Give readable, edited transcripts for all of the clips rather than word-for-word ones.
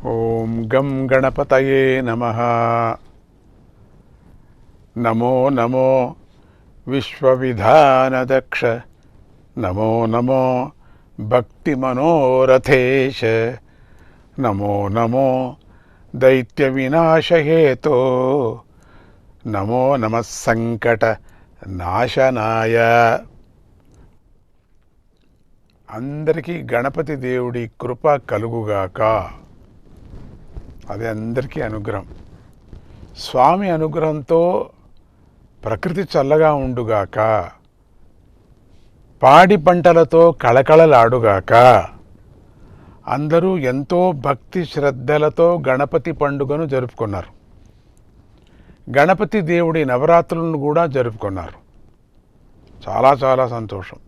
ఓం గం గణపతయే నమః. నమో నమో విశ్వవిధానదక్ష. నమో నమో భక్తిమనోరథేశ. నమో నమో దైత్యవినాశహేతో. నమో నమః సంకట నాశనాయ. అందరికీ గణపతి దేవుడి కృప కలుగుగాక. అది అందరికీ అనుగ్రహం. స్వామి అనుగ్రహంతో ప్రకృతి చల్లగా ఉండుగాక, పాడి పంటలతో కళకళలాడుగాక. అందరూ ఎంతో భక్తి శ్రద్ధలతో గణపతి పండుగను జరుపుకున్నారు. గణపతి దేవుడి నవరాత్రులను కూడా జరుపుకున్నారు. చాలా చాలా సంతోషం.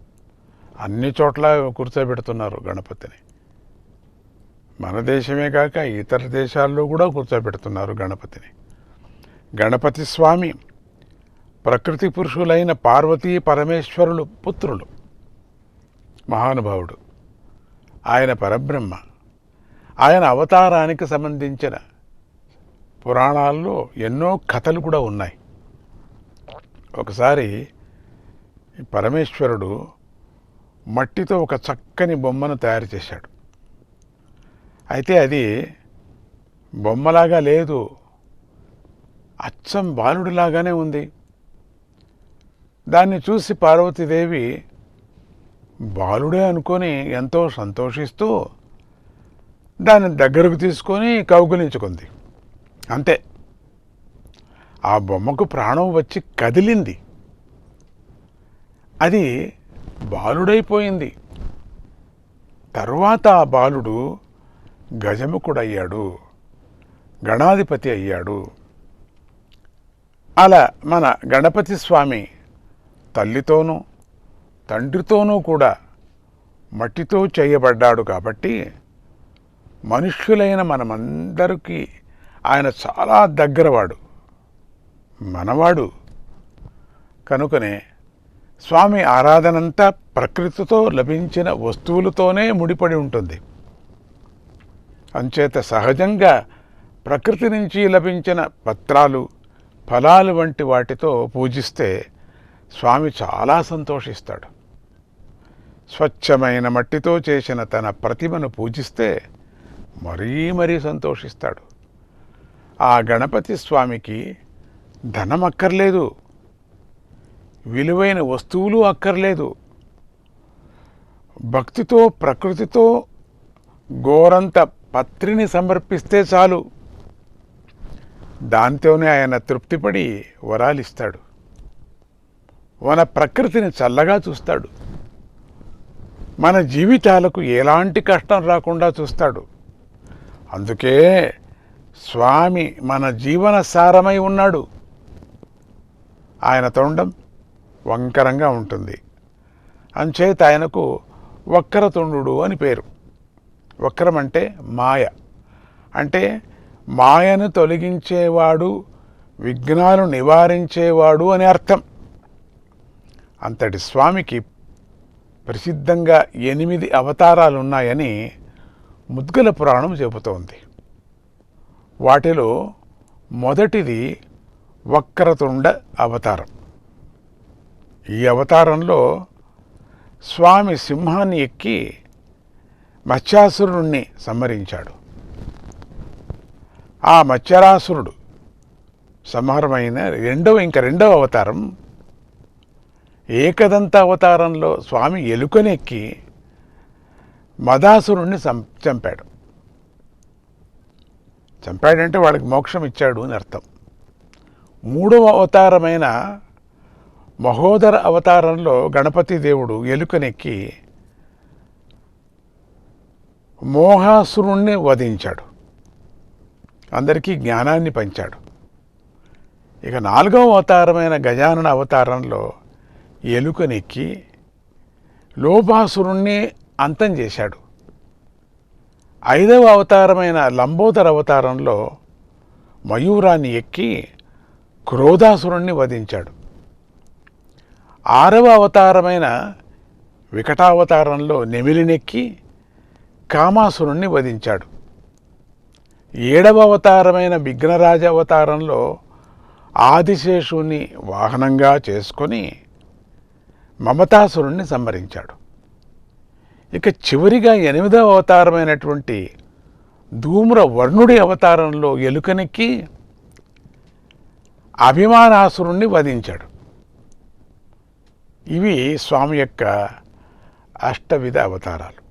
అన్ని చోట్ల కూర్చోబెడుతున్నారు గణపతిని. మన దేశమే కాక ఇతర దేశాల్లో కూడా కూర్చోబెడుతున్నారు గణపతిని. గణపతి స్వామి ప్రకృతి పురుషులైన పార్వతీ పరమేశ్వరులు పుత్రులు. మహానుభావుడు. ఆయన పరబ్రహ్మ. ఆయన అవతారానికి సంబంధించిన పురాణాల్లో ఎన్నో కథలు కూడా ఉన్నాయి. ఒకసారి పరమేశ్వరుడు మట్టితో ఒక చక్కని బొమ్మను తయారు చేశాడు. అయితే అది బొమ్మలాగా లేదు, అచ్చం బాలుడిలాగానే ఉంది. దాన్ని చూసి పార్వతీదేవి బాలుడే అనుకొని ఎంతో సంతోషిస్తూ దాన్ని దగ్గరకు తీసుకొని కౌగిలించుకుంది. అంతే, ఆ బొమ్మకు ప్రాణం వచ్చి కదిలింది. అది బాలుడైపోయింది. తరువాత ఆ బాలుడు గజముఖుడయ్యాడు, గణాధిపతి అయ్యాడు. అలా మన గణపతి స్వామి తల్లితోనూ తండ్రితోనూ కూడా మట్టితో చేయబడ్డాడు. కాబట్టి మనుష్యులైన మనమందరికీ ఆయన చాలా దగ్గరవాడు, మనవాడు. కనుకనే స్వామి ఆరాధనంతా ప్రకృతితో లభించిన వస్తువులతోనే ముడిపడి ఉంటుంది. అంచేత సహజంగా ప్రకృతి నుంచి లభించిన పత్రాలు, ఫలాలు వంటి వాటితో పూజిస్తే స్వామి చాలా సంతోషిస్తాడు. స్వచ్ఛమైన మట్టితో చేసిన తన ప్రతిమను పూజిస్తే మరీ మరీ సంతోషిస్తాడు. ఆ గణపతి స్వామికి ధనం అక్కర్లేదు, విలువైన వస్తువులు అక్కర్లేదు. భక్తితో ప్రకృతితో గోరంత పత్రిని సమర్పిస్తే చాలు. దాంతోనే ఆయన తృప్తిపడి వరాలిస్తాడు. మన ప్రకృతిని చల్లగా చూస్తాడు. మన జీవితాలకు ఎలాంటి కష్టం రాకుండా చూస్తాడు. అందుకే స్వామి మన జీవన సారమై ఉన్నాడు. ఆయన తొండం వంకరంగా ఉంటుంది. అంచేత ఆయనకు వక్రతుండు అని పేరు. వక్రం అంటే మాయ, అంటే మాయను తొలగించేవాడు, విఘ్నాలు నివారించేవాడు అని అర్థం. అంతటి స్వామికి ప్రసిద్ధంగా 8 అవతారాలు ఉన్నాయని ముద్గల పురాణం చెబుతోంది. వాటిలో మొదటిది వక్రతుండ అవతారం. ఈ అవతారంలో స్వామి సింహాన్ని ఎక్కి మత్స్యాసురుణ్ణి సంహరించాడు. ఆ మత్స్యరాసురుడు సంహారమైన రెండవ అవతారం ఏకదంత అవతారంలో స్వామి ఎలుకనెక్కి మదాసురుణ్ణి చంపాడు. చంపాడంటే వాళ్ళకి మోక్షం ఇచ్చాడు అని అర్థం. మూడవ అవతారమైన మహోదర అవతారంలో గణపతి దేవుడు ఎలుకనెక్కి మోహాసురుణ్ణి వధించాడు, అందరికీ జ్ఞానాన్ని పంచాడు. ఇక 4వ అవతారమైన గజానన అవతారంలో ఎలుకనెక్కి లోభాసురుణ్ణి అంతం చేశాడు. 5వ అవతారమైన లంబోదర అవతారంలో మయూరాన్ని ఎక్కి క్రోధాసురుణ్ణి వధించాడు. 6వ అవతారమైన వికటావతారంలో నెమిలినెక్కి కామాసురుణ్ణి వధించాడు. 7వ అవతారమైన విఘ్నరాజ అవతారంలో ఆదిశేషుని వాహనంగా చేసుకొని మమతాసురుణ్ణి సంహరించాడు. ఇక చివరిగా 8వ అవతారమైనటువంటి ధూమ్ర వర్ణుడి అవతారంలో ఎలుకనెక్కి అభిమానాసురుణ్ణి వధించాడు. ఇవి స్వామి యొక్క అష్టవిధ అవతారాలు.